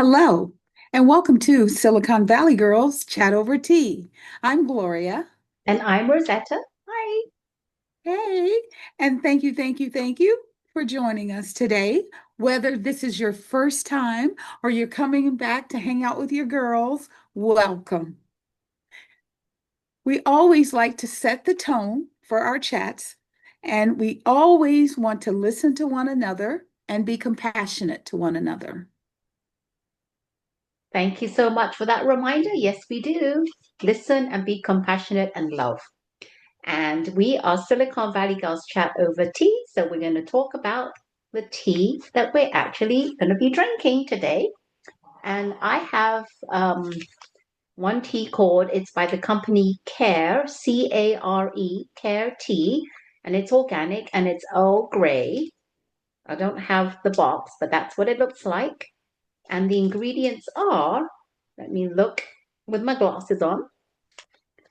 Hello, and welcome to Silicon Valley Girls Chat Over Tea. I'm Gloria. And I'm Rosetta. Hi. Hey, and thank you for joining us today. Whether this is your first time or you're coming back to hang out with your girls, welcome. We always like to set the tone for our chats, and we always want to listen to one another and be compassionate to one another. Thank you so much for that reminder. Yes, we do. Listen and be compassionate and love. And we are Silicon Valley Girls Chat Over Tea. So we're going to talk about the tea that we're actually going to be drinking today. And I have one tea called, it's by the company Care, C-A-R-E, Care Tea. And it's organic and it's Earl Grey. I don't have the box, but that's what it looks like. And the ingredients are, let me look with my glasses on.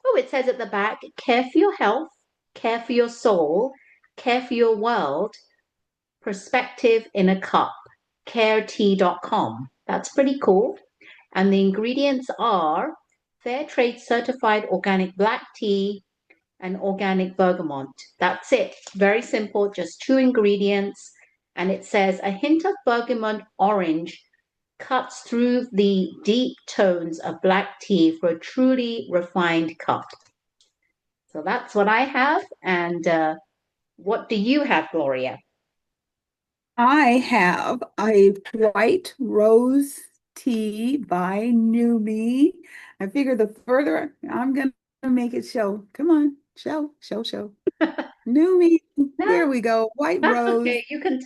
Oh, it says at the back, care for your health, care for your soul, care for your world, perspective in a cup, caretea.com. That's pretty cool. And the ingredients are fair trade certified organic black tea and organic bergamot. That's it. Very simple, just two ingredients. And it says a hint of bergamot orange cuts through the deep tones of black tea for a truly refined cup. So that's what I have. And what do you have, Gloria? I have a white rose tea by Numi. I figure the further I'm gonna make it show. Come on, show. Numi, No, there we go. White that's rose. okay. You can.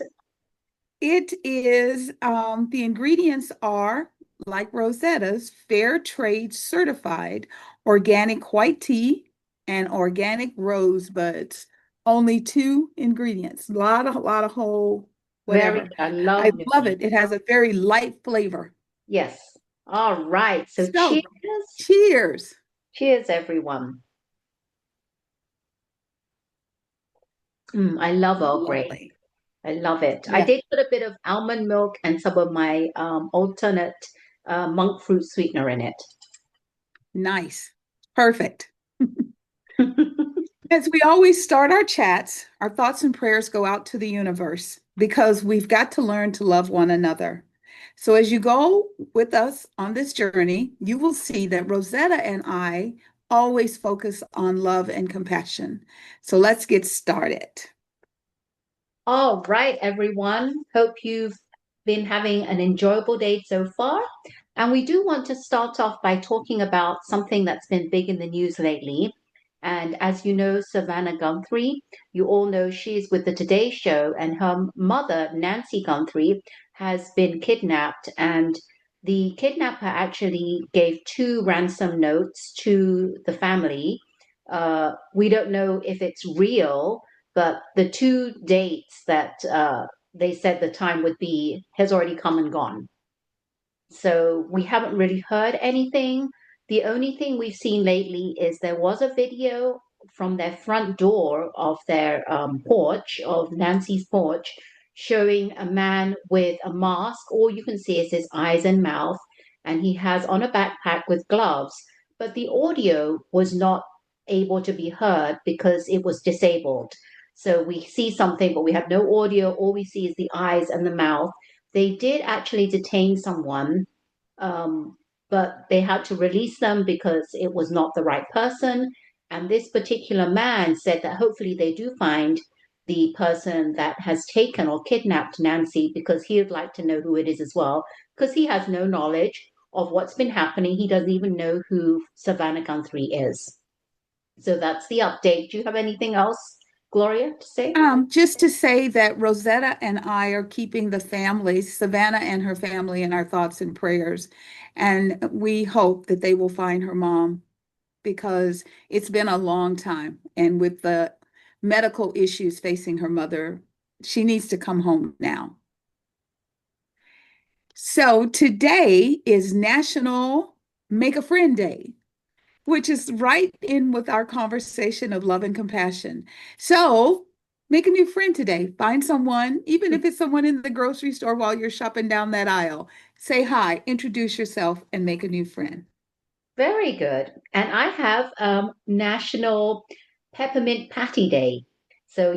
It is, the ingredients are like Rosetta's, fair trade certified organic white tea and organic rosebuds. Only two ingredients. A lot of whole Very, whatever. I love I love Numi. it. It has a very light flavor. Yes. All right. So So, cheers. cheers. Cheers, everyone. I love Earl Grey. Lovely. I love it. I Yeah, did put a bit of almond milk and some of my alternate monk fruit sweetener in it. nice. Perfect. As we always start our chats, our thoughts and prayers go out to the universe because we've got to learn to love one another. So, as you go with us on this journey, you will see that Rosetta and I always focus on love and compassion. So, let's get started. All right, everyone. Hope you've been having an enjoyable day so far. And we do want to start off by talking about something that's been big in the news lately. And as you know, Savannah Guthrie, you all know she's with the Today Show, and her mother, Nancy Guthrie, has been kidnapped. And the kidnapper actually gave two ransom notes to the family. We don't know if it's real, but the two dates that they said the time would be has already come and gone. So we haven't really heard anything. The only thing we've seen lately is there was a video from their front door of their porch, of Nancy's porch, showing a man with a mask. All you can see is his eyes and mouth, and he has on a backpack with gloves. But the audio was not able to be heard because it was disabled. So we see something, but we have no audio. All we see is the eyes and the mouth. They did actually detain someone, um, but they had to release them because it was not the right person. And this particular man said that hopefully they do find the person that has taken or kidnapped Nancy, because he would like to know who it is as well, because he has no knowledge of what's been happening. He doesn't even know who Savannah Guthrie is. So that's the update. Do you have anything else, Gloria, to say? Just to say that Rosetta and I are keeping the family, Savannah and her family, in our thoughts and prayers. And we hope that they will find her mom because it's been a long time. And with the medical issues facing her mother, she needs to come home now. So today is National Make a Friend Day, which is right in with our conversation of love and compassion. So Make a new friend today. Find someone, even if it's someone in the grocery store while you're shopping down that aisle. Say hi, introduce yourself, and make a new friend. Very good. And I have National Peppermint Patty Day. So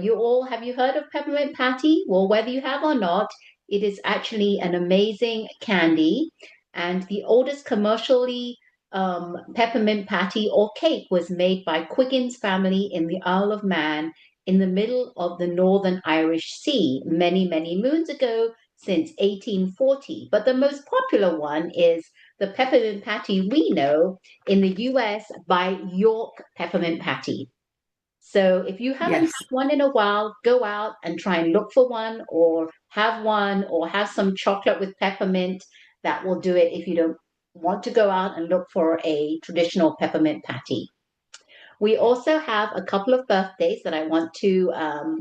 have you heard of peppermint patty? Well, whether you have or not, it is actually an amazing candy. And the oldest commercially peppermint patty or cake was made by Quiggins family in the Isle of Man in the middle of the Northern Irish Sea many, many moons ago since 1840. But the most popular one is the peppermint patty we know in the US by York Peppermint Patty. So if you haven't had Yes. one in a while, go out and try and look for one or have some chocolate with peppermint. That will do it if you don't want to go out and look for a traditional peppermint patty. We also have a couple of birthdays that I want to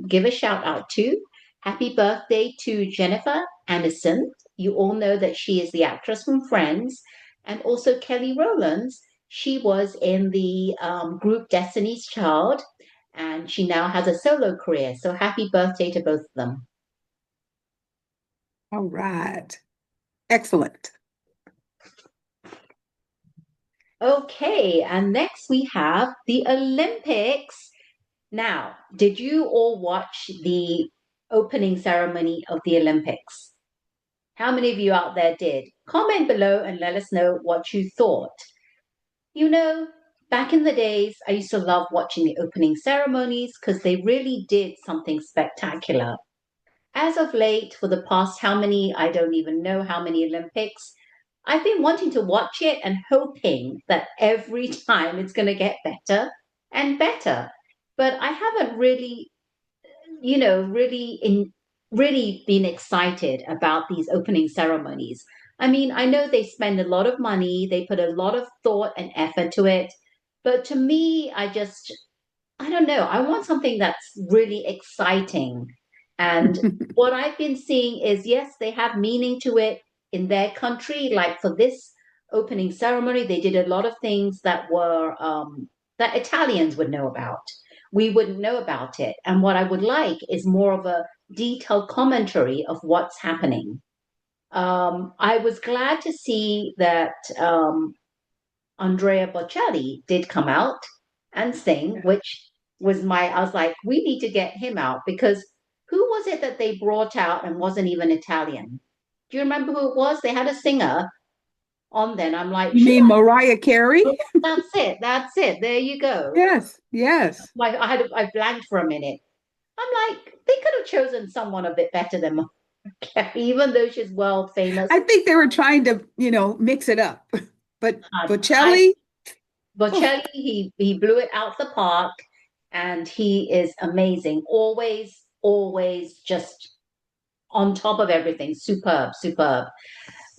give a shout out to. Happy birthday to Jennifer Aniston. You all know that she is the actress from Friends, and also Kelly Rowlands. She was in the group Destiny's Child, and she now has a solo career. So happy birthday to both of them. All right. Excellent. Okay, and next we have the Olympics. Now, did you all watch the opening ceremony of the Olympics? How many of you out there did? Comment below and let us know what you thought. You know, back in the days, I used to love watching the opening ceremonies because they really did something spectacular. As of late, for the past how many, I don't even know how many Olympics, I've been wanting to watch it and hoping that every time it's going to get better and better. But I haven't really, really been excited about these opening ceremonies. I mean, I know they spend a lot of money, they put a lot of thought and effort to it, but to me, I don't know. I want something that's really exciting. And what I've been seeing is yes, they have meaning to it in their country. Like for this opening ceremony, they did a lot of things that were that Italians would know about. We wouldn't know about it. And what I would like is more of a detailed commentary of what's happening. I was glad to see that Andrea Bocelli did come out and sing, which I was like, we need to get him out because who was it that they brought out and wasn't even Italian? Do you remember who it was? They had a singer on then. I'm like, You mean Mariah Carey? that's it. That's it. There you go. Yes, yes. Like I blanked for a minute. I'm like, they could have chosen someone a bit better than Mariah Carey, even though she's world famous. I think they were trying to, mix it up. But I Bocelli, oh, Bocelli, he blew it out the park, and he is amazing. Always, always just on top of everything. Superb, superb.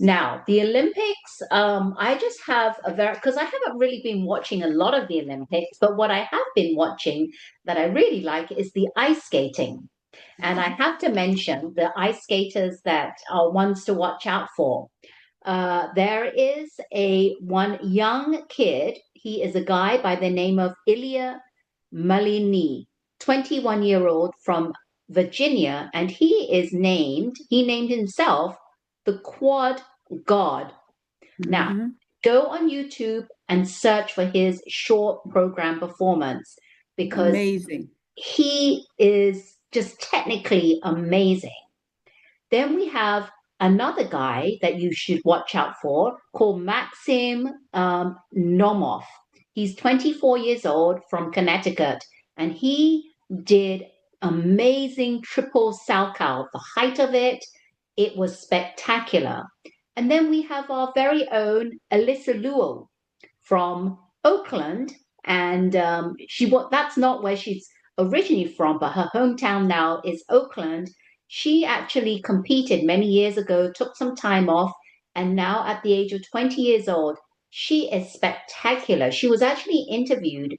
Now, the Olympics, I just have a very, because I haven't really been watching a lot of the Olympics, but what I have been watching that I really like is the ice skating. And I have to mention the ice skaters that are ones to watch out for. There is a one young kid. He is a guy by the name of Ilya Malini, 21-year-old from Virginia, and he named himself the Quad God. Now, mhm. go on YouTube and search for his short program performance because Amazing. he is just technically amazing. Then we have another guy that you should watch out for called Maxim Nomov. He's 24 years old from Connecticut, and he did amazing triple salchow. The height of it was spectacular. And then we have our very own Alyssa Luo from Oakland, and that's not where she's originally from, but her hometown now is Oakland. She actually competed many years ago, took some time off, and now at the age of 20 years old, she is spectacular. She was actually interviewed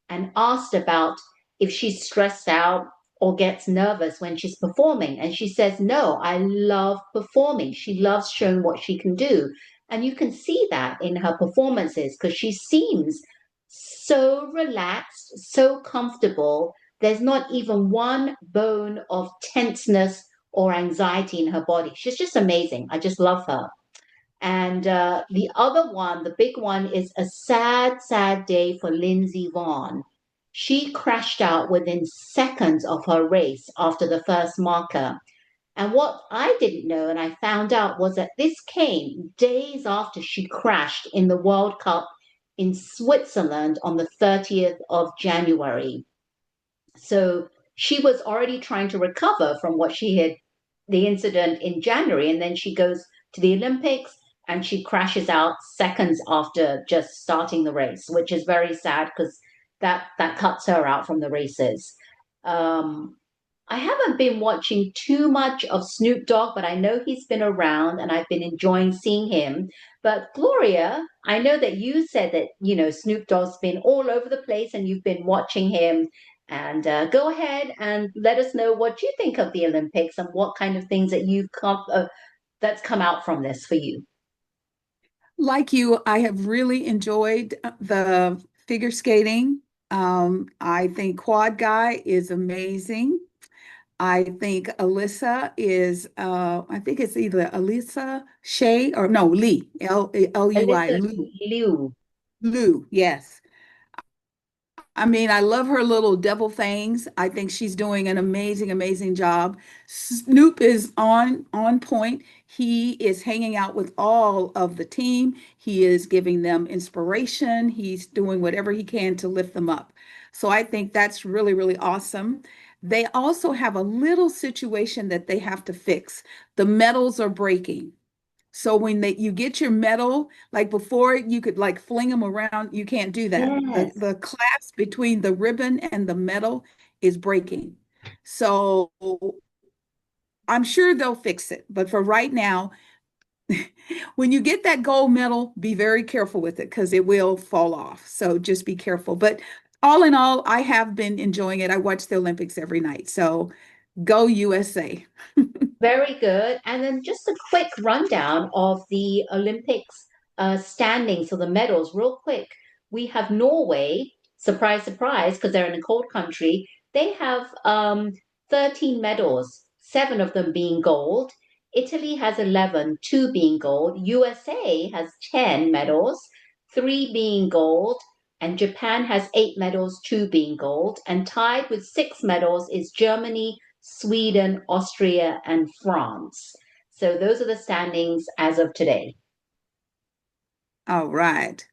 and asked about if she's stressed out or gets nervous when she's performing. And she says, no, I love performing. She loves showing what she can do. And you can see that in her performances because she seems so relaxed, so comfortable There's not even one bone of tenseness or anxiety in her body. She's just amazing. I just love her. And the other one, the big one, is a sad, sad day for Lindsey Vonn. She crashed out within seconds of her race after the first marker. And what I didn't know and I found out was that this came days after she crashed in the World Cup in Switzerland on the 30th of January. So she was already trying to recover from what she had, the incident in January. And then she goes to the Olympics and she crashes out seconds after just starting the race, which is very sad because that cuts her out from the races. Um, I haven't been watching too much of Snoop Dogg, but I know he's been around and I've been enjoying seeing him. But Gloria, I know that you said that, Snoop Dogg's been all over the place and you've been watching him. And go ahead and let us know what you think of the Olympics and what kind of things that that's come out from this for you. Like you, I have really enjoyed the figure skating. I think Quad Guy is amazing. I think I think it's either Alyssa Shea or no, Lee, Lui, Alyssa Lou, Liu. Lou, yes. I mean, I love her little devil things. I think she's doing an amazing, amazing job. Snoop is on point. He is hanging out with all of the team. He is giving them inspiration. He's doing whatever he can to lift them up. So I think that's really, really awesome. They also have a little situation that they have to fix. The metals are breaking. So when you get your medal, like before you could like fling them around, you can't do that. The Yes. the clasp between the ribbon and the medal is breaking. So I'm sure they'll fix it. But for right now, when you get that gold medal, be very careful with it because it will fall off. So just be careful. But all in all, I have been enjoying it. I watch the Olympics every night. So go USA. Very good. And then just a quick rundown of the Olympics standings, so the medals, real quick. We have Norway, surprise, surprise, because they're in a cold country. They have 13 medals, seven of them being gold. Italy has 11, two being gold. USA has 10 medals, three being gold. And Japan has eight medals, two being gold. And tied with six medals is Germany, Sweden, Austria, and France. So those are the standings as of today. All right.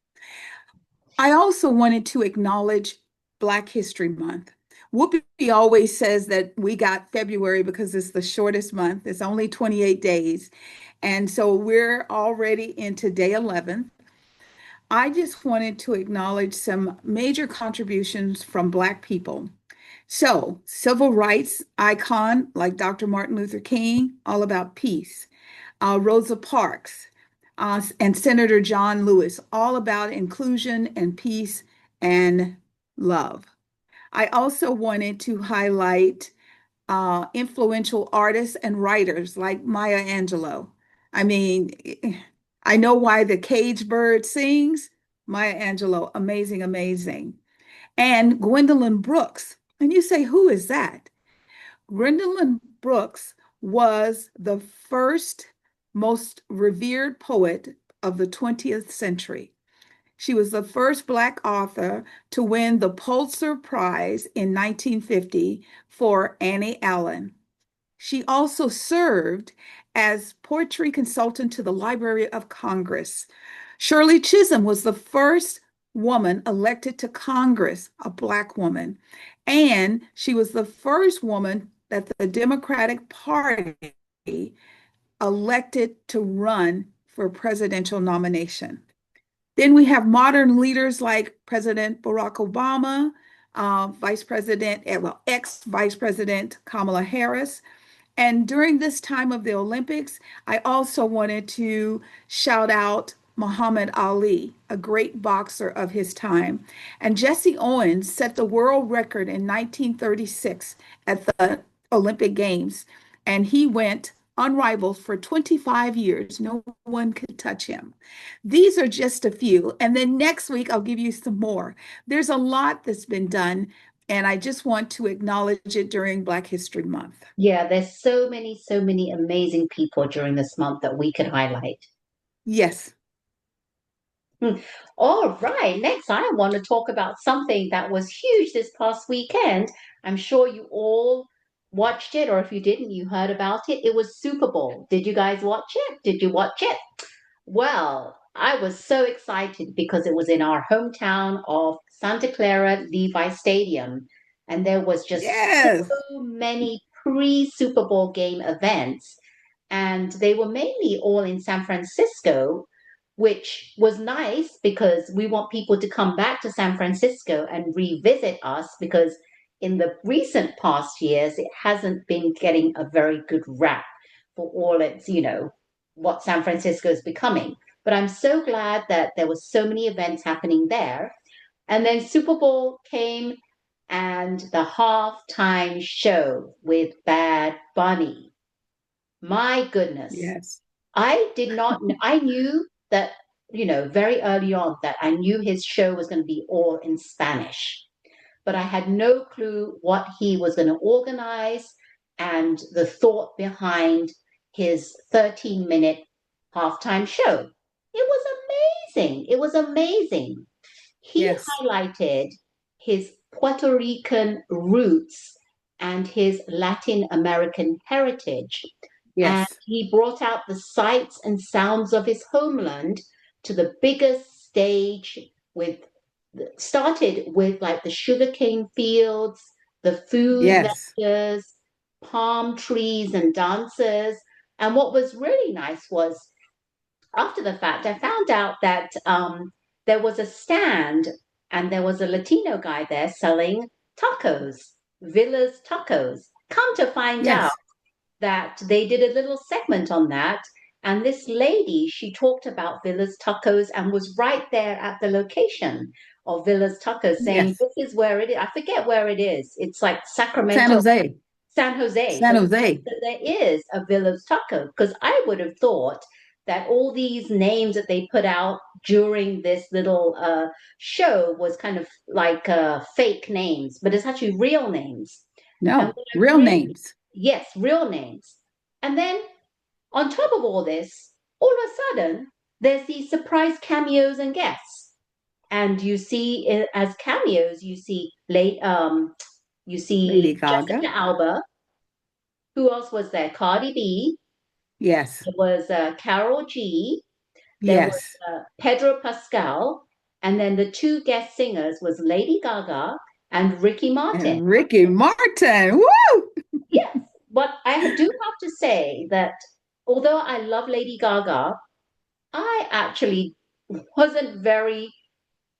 I also wanted to acknowledge Black History Month. Whoopi always says that we got February because it's the shortest month. It's only 28 days. And so we're already into day 11. I just wanted to acknowledge some major contributions from Black people. So, civil rights icon like Dr. Martin Luther King, all about peace. Rosa Parks, and Senator John Lewis, all about inclusion and peace and love. I also wanted to highlight influential artists and writers like Maya Angelou. I mean, I know why the cage bird sings. Maya Angelou, amazing, amazing. And Gwendolyn Brooks. And you say, who is that? Gwendolyn Brooks was the first most revered poet of the 20th century. She was the first Black author to win the Pulitzer Prize in 1950 for Annie Allen. She also served as poetry consultant to the Library of Congress. Shirley Chisholm was the first woman elected to Congress, a Black woman, and she was the first woman that the Democratic Party elected to run for presidential nomination. Then we have modern leaders like President Barack Obama, Vice President, well, ex-Vice President Kamala Harris, and during this time of the Olympics, I also wanted to shout out Muhammad Ali, a great boxer of his time. And Jesse Owens set the world record in 1936 at the Olympic Games, and he went unrivaled for 25 years. No one could touch him. These are just a few. And then next week, I'll give you some more. There's a lot that's been done And I just want to acknowledge it during Black History Month. Yeah, there's so many amazing people during this month that we could highlight. Yes. Hmm. All right, next I want to talk about something that was huge this past weekend. I'm sure you all watched it, or if you didn't, you heard about it. It was Super Bowl. Did you guys watch it? Did you watch it? Well, I was so excited because it was in our hometown of Santa Clara Levi Stadium, and there was just Yes. so many pre-Super Bowl game events, and they were mainly all in San Francisco, which was nice because we want people to come back to San Francisco and revisit us because in the recent past years, it hasn't been getting a very good rap for all its, what San Francisco is becoming. But I'm so glad that there were so many events happening there. And then Super Bowl came and the halftime show with Bad Bunny. My goodness. Yes. I did not, I knew that, very early on that I knew his show was going to be all in Spanish, but I had no clue what he was going to organize and the thought behind his 13-minute halftime show. It was amazing. It was amazing. He Yes. highlighted his Puerto Rican roots and his Latin American heritage. And Yes. he brought out the sights and sounds of his homeland to the biggest stage with started with like the sugarcane fields, the food Yes. vendors, palm trees and dancers. And what was really nice was after the fact, I found out that there was a stand and there was a Latino guy there selling tacos, Villa's tacos. Come to find out Yes. that they did a little segment on that. And this lady, she talked about Villa's Tacos and was right there at the location of Villa's Tacos saying, Yes. this is where it is. I forget where it is. It's like San Sacramento, Jose. San Jose. San So the fact Jose. that there is a Villa's Taco, because I would have thought that all these names that they put out during this little show was kind of like fake names, but it's actually real names. And No, what I real really, names. yes, real names. And then on top of all this, all of a sudden, there's these surprise cameos and guests. And you see, as cameos, you Lady see Gaga. Jessica Alba. Who else was there? Cardi B. Yes. There was Carol G. There was Yes. Pedro Pascal. And then the two guest singers was Lady Gaga and Ricky Martin. And Ricky Martin. Woo! Yes, but I do have to say that although I love Lady Gaga, I actually wasn't very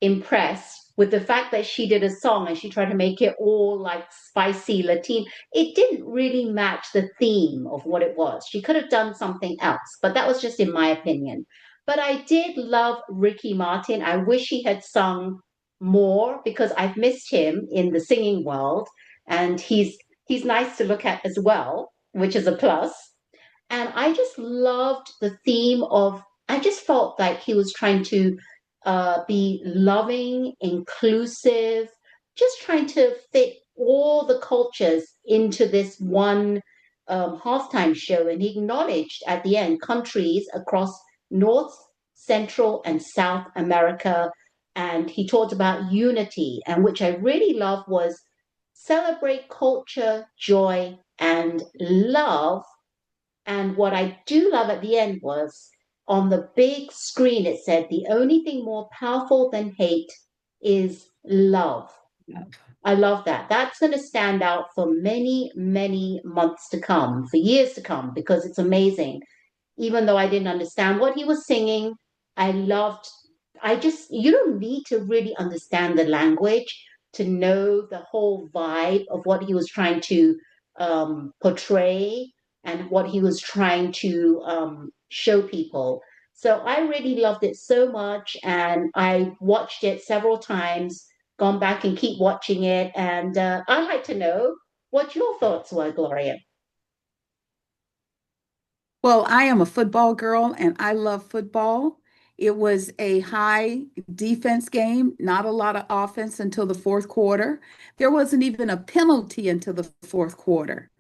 impressed with the fact that she did a song and she tried to make it all like spicy Latin. It didn't really match the theme of what it was. She could have done something else, but that was just in my opinion. But I did love Ricky Martin. I wish he had sung more because I've missed him in the singing world, and he's nice to look at as well, which is a plus. And I just loved the theme of, I just felt like he was trying to be loving, inclusive, just trying to fit all the cultures into this one halftime show. And he acknowledged at the end countries across North, Central, and South America. And he talked about unity, and which I really loved was celebrate culture, joy, and love. And what I do love at the end was on the big screen, it said, the only thing more powerful than hate is love. I love that. That's going to stand out for many, many months to come, for years to come, because it's amazing. Even though I didn't understand what he was singing, I loved, you don't need to really understand the language to know the whole vibe of what he was trying to portray and what he was trying to show people. So I really loved it so much, and I watched it several times, gone back and keep watching it. And I'd like to know what your thoughts were, Gloria. Well, I am a football girl and I love football. It was a high defense game, not a lot of offense until the fourth quarter. There wasn't even a penalty until the fourth quarter.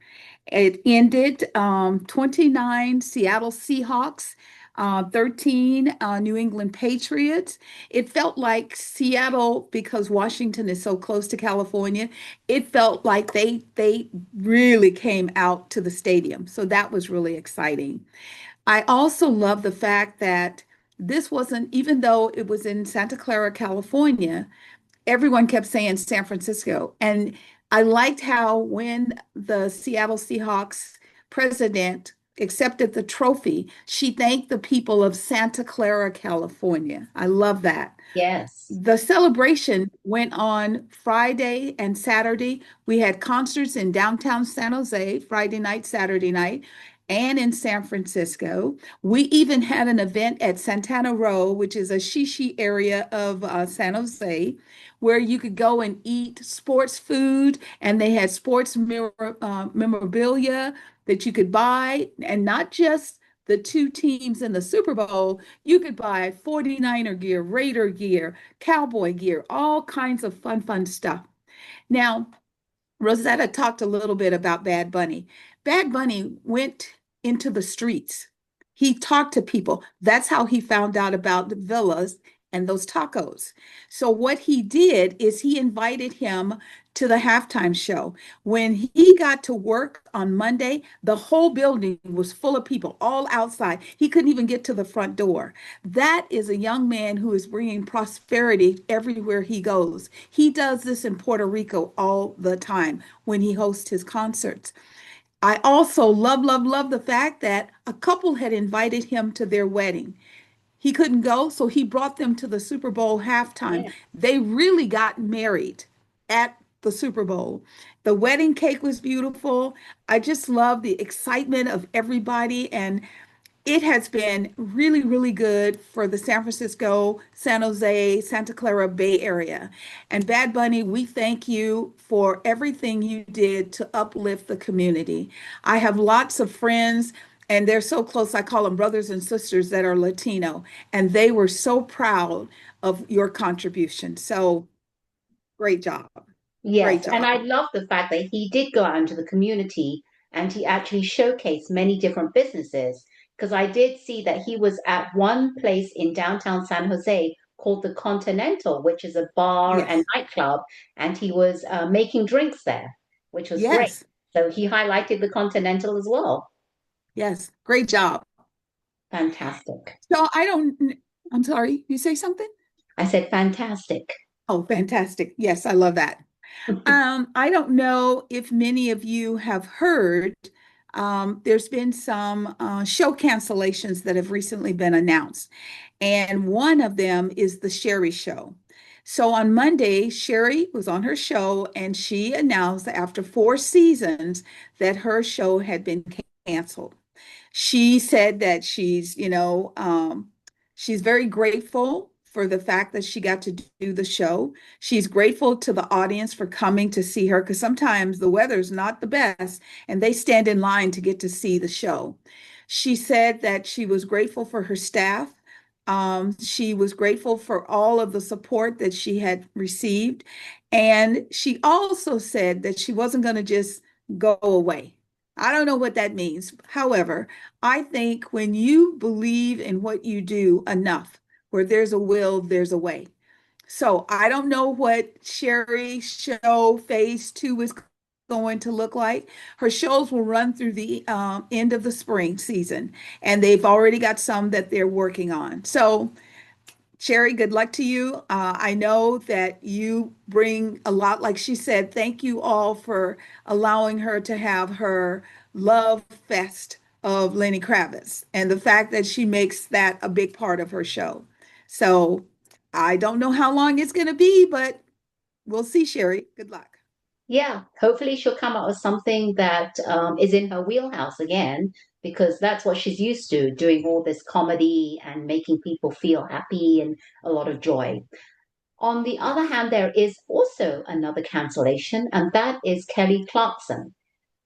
It ended 29 Seattle Seahawks, 13 New England Patriots. It felt like Seattle, because Washington is so close to California, it felt like they really came out to the stadium. So that was really exciting. I also love the fact that this wasn't, even though it was in Santa Clara, California, everyone kept saying San Francisco. And I liked how when the Seattle Seahawks president accepted the trophy, she thanked the people of Santa Clara, California. I love that. Yes. The celebration went on Friday and Saturday. We had concerts in downtown San Jose, Friday night, Saturday night, and in San Francisco. We even had an event at Santana Row, which is a shishi area of San Jose, where you could go and eat sports food, and they had memorabilia that you could buy, and not just the two teams in the Super Bowl. You could buy 49er gear, Raider gear, cowboy gear, all kinds of fun stuff. Now, Rosetta talked a little bit about Bad Bunny. Bad Bunny went into the streets. He talked to people. That's how he found out about the villas and those tacos. So what he did is he invited him to the halftime show. When he got to work on Monday, the whole building was full of people, all outside. He couldn't even get to the front door. That is a young man who is bringing prosperity everywhere he goes. He does this in Puerto Rico all the time when he hosts his concerts. I also love the fact that a couple had invited him to their wedding. He couldn't go, so he brought them to the Super Bowl halftime. Yeah. They really got married at the Super Bowl. The wedding cake was beautiful. I just love the excitement of everybody, and it has been really good for the San Francisco, San Jose, Santa Clara Bay Area. And Bad Bunny, we thank you for everything you did to uplift the community. I have lots of friends, and they're so close. I call them brothers and sisters that are Latino, and they were so proud of your contribution. So great job. Great Yes, and I job. love the fact that he did go out into the community and he actually showcased many different businesses. Because I did see that he was at one place in downtown San Jose called the Continental, which is a bar and Yes. nightclub, and he was making drinks there, which was great. Yes. So he highlighted the Continental as well. Yes. Great job. Fantastic. So I'm sorry, you say something? I said fantastic. Oh, fantastic. Yes, I love that. I don't know if many of you have heard, there's been some show cancellations that have recently been announced, and one of them is the Sherri Show. So on Monday, Sherri was on her show, and she announced that after 4 seasons that her show had been canceled. She said that she's very grateful for the fact that she got to do the show. She's grateful to the audience for coming to see her because sometimes the weather's not the best and they stand in line to get to see the show. She said that she was grateful for her staff. She was grateful for all of the support that she had received. And she also said that she wasn't going to just go away. I don't know what that means. However, I think when you believe in what you do enough, where there's a will, there's a way. So I don't know what Sherri show phase 2 is going to look like. Her shows will run through the end of the spring season, and they've already got some that they're working on. So Sherri, good luck to you. I know that you bring a lot, like she said, thank you all for allowing her to have her love fest of Lenny Kravitz and the fact that she makes that a big part of her show. So I don't know how long it's going to be, but we'll see, Sherri. Good luck. Yeah, hopefully she'll come up with something that is in her wheelhouse again, because that's what she's used to, doing all this comedy and making people feel happy and a lot of joy. On the other Yes. hand, there is also another cancellation, and that is Kelly Clarkson.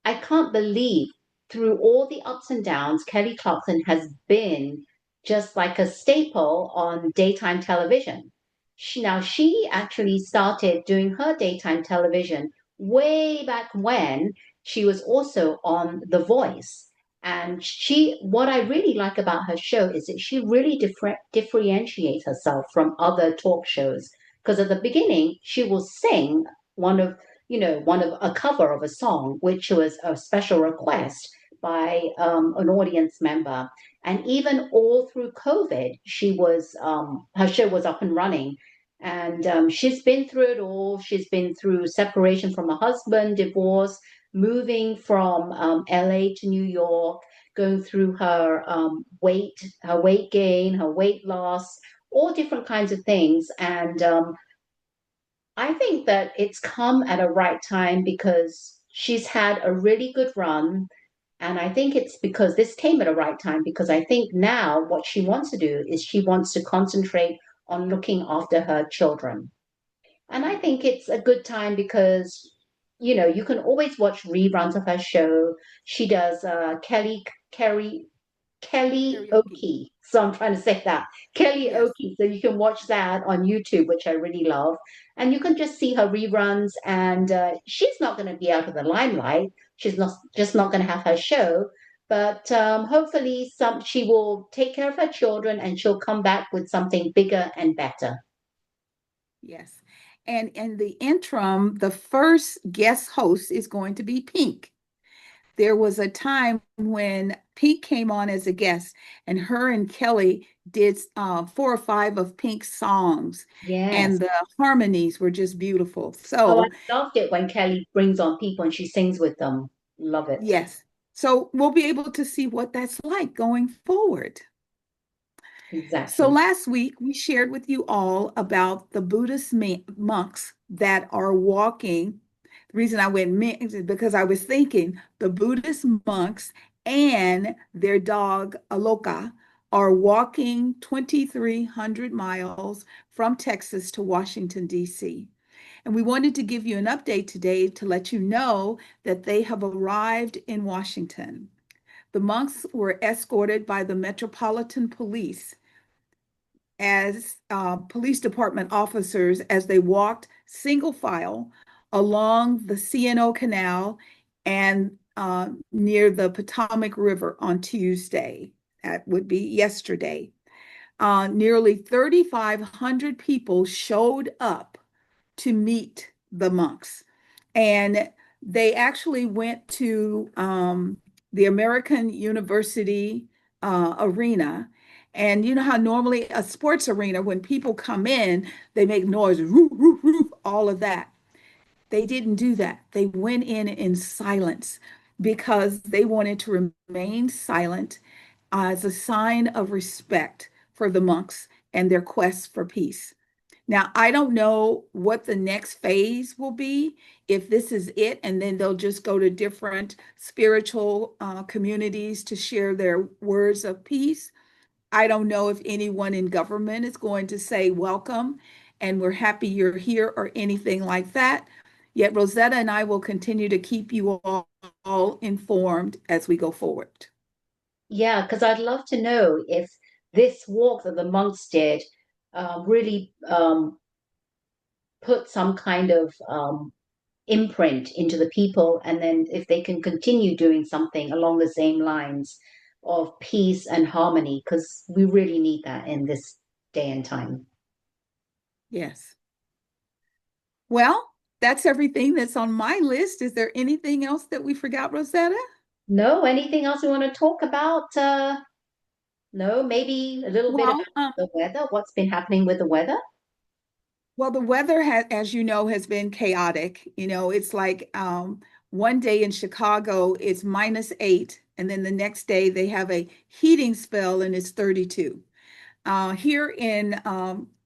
I can't believe through all the ups and downs, Kelly Clarkson has been just like a staple on daytime television. She actually started doing her daytime television way back when she was also on The Voice. And what I really like about her show is that she really differentiates herself from other talk shows. Because at the beginning, she will sing one of, one of a cover of a song, which was a special request by an audience member. And even all through COVID, her show was up and running. And she's been through it all. She's been through separation from her husband, divorce, moving from LA to New York, going through her weight gain, her weight loss, all different kinds of things. And I think that it's come at a right time because she's had a really good run. And I think it's because this came at a right time because I think now what she wants to do is she wants to concentrate on looking after her children. And I think it's a good time because, you can always watch reruns of her show. She does Kelly Karaoke. Oki. So I'm trying to say that. Kelly Yes. Oki. So you can watch that on YouTube, which I really love. And you can just see her reruns. And she's not going to be out of the limelight. She's not just not going to have her show. But hopefully she will take care of her children and she'll come back with something bigger and better. Yes. And in the interim, the first guest host is going to be Pink. There was a time when Pink came on as a guest, and her and Kelly did 4 or 5 of Pink's songs, Yes. and the harmonies were just beautiful. Oh, I So, loved it when Kelly brings on people and she sings with them. Love it. yes. So we'll be able to see what that's like going forward. So Exactly. last week we shared with you all about the Buddhist monks that are walking. The reason I went mixed is because I was thinking the Buddhist monks and their dog Aloka are walking 2,300 miles from Texas to Washington, D.C. And we wanted to give you an update today to let you know that they have arrived in Washington. The monks were escorted by the Metropolitan Police as police department officers as they walked single file along the C&O Canal and near the Potomac River on Tuesday. That would be yesterday. Nearly 3,500 people showed up to meet the monks. And they actually went to the American University arena. And you know how normally a sports arena, when people come in, they make noise, roof, roof, roof, all of that. They didn't do that. They went in silence because they wanted to remain silent as a sign of respect for the monks and their quest for peace. Now, I don't know what the next phase will be, if this is it, and then they'll just go to different spiritual communities to share their words of peace. I don't know if anyone in government is going to say welcome and we're happy you're here or anything like that. Yet Rosetta and I will continue to keep you all informed as we go forward. Yeah, because I'd love to know if this walk that the monks did really put some kind of imprint into the people, and then if they can continue doing something along the same lines of peace and harmony, because we really need that in this day and time. Yes. Well, that's everything that's on my list. Is there anything else that we forgot, Rosetta? No, anything else we want to talk about? No, maybe a little bit about Well, the weather, what's been happening with the weather. well, the weather has, as you know, has been chaotic. It's like one day in Chicago it's -8, and then the next day they have a heating spell and it's 32. Here in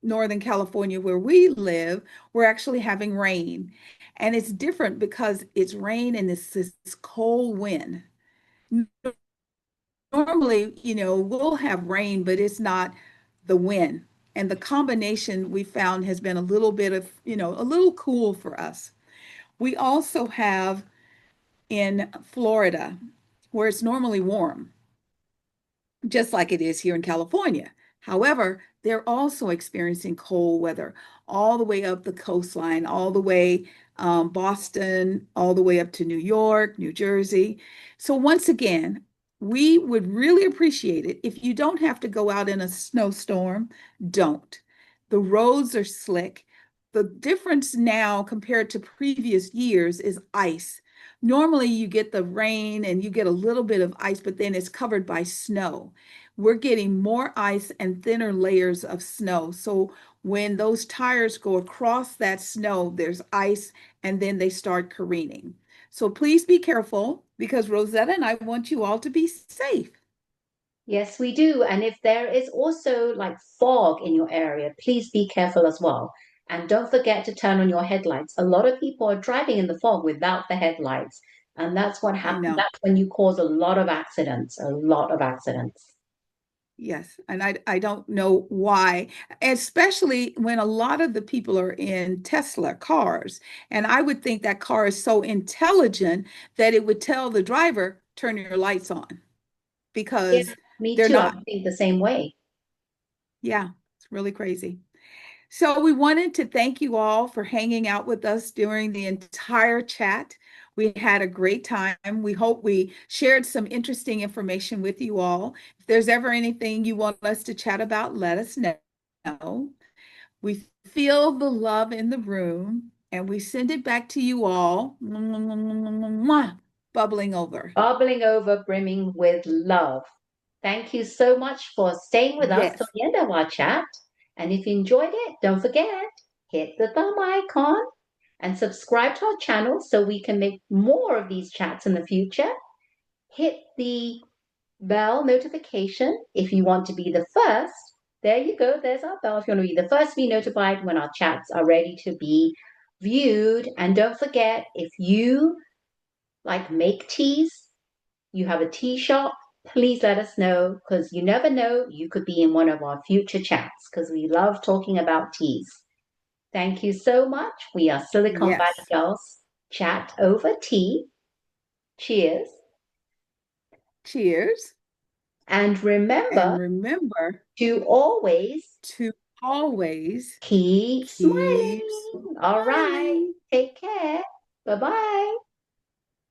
Northern California, where we live, we're actually having rain, and it's different because it's rain and it's this cold wind. Normally, we'll have rain, but it's not the wind. And the combination we found has been a little bit of, a little cool for us. We also have in Florida, where it's normally warm. just like it is here in California. However, they're also experiencing cold weather all the way up the coastline, all the way Boston, all the way up to New York, New Jersey. So once again, we would really appreciate it if you don't have to go out in a snowstorm, don't. The roads are slick. The difference now compared to previous years is ice. Normally, you get the rain and you get a little bit of ice, but then it's covered by snow. We're getting more ice and thinner layers of snow. So when those tires go across that snow, there's ice and then they start careening. So please be careful because Rosetta and I want you all to be safe. Yes, we do. And if there is also like fog in your area, please be careful as well. And don't forget to turn on your headlights. A lot of people are driving in the fog without the headlights. And that's what I happens. know. That's when you cause a lot of accidents, a lot of accidents. Yes, and I don't know why, especially when a lot of the people are in Tesla cars. And I would think that car is so intelligent that it would tell the driver, turn your lights on Yeah, because me they're too. I not. think the same way. Yeah, it's really crazy. So we wanted to thank you all for hanging out with us during the entire chat. We had a great time. We hope we shared some interesting information with you all. If there's ever anything you want us to chat about, let us know. We feel the love in the room and we send it back to you all, bubbling over. Bubbling over, brimming with love. Thank you so much for staying with us till Yes, the end of our chat. And if you enjoyed it, don't forget, hit the thumb icon and subscribe to our channel so we can make more of these chats in the future. Hit the bell notification if you want to be the first. There you go, there's our bell if you want to be the first to be notified when our chats are ready to be viewed. And don't forget, if you like make teas, you have a tea shop, please let us know because you never know, you could be in one of our future chats because we love talking about teas. Thank you so much. We are Silicon Valley yes. Girls. Chat over tea. Cheers. Cheers. And And remember remember to always to always keep keep smiling. All right. smiling. Take care. Bye bye.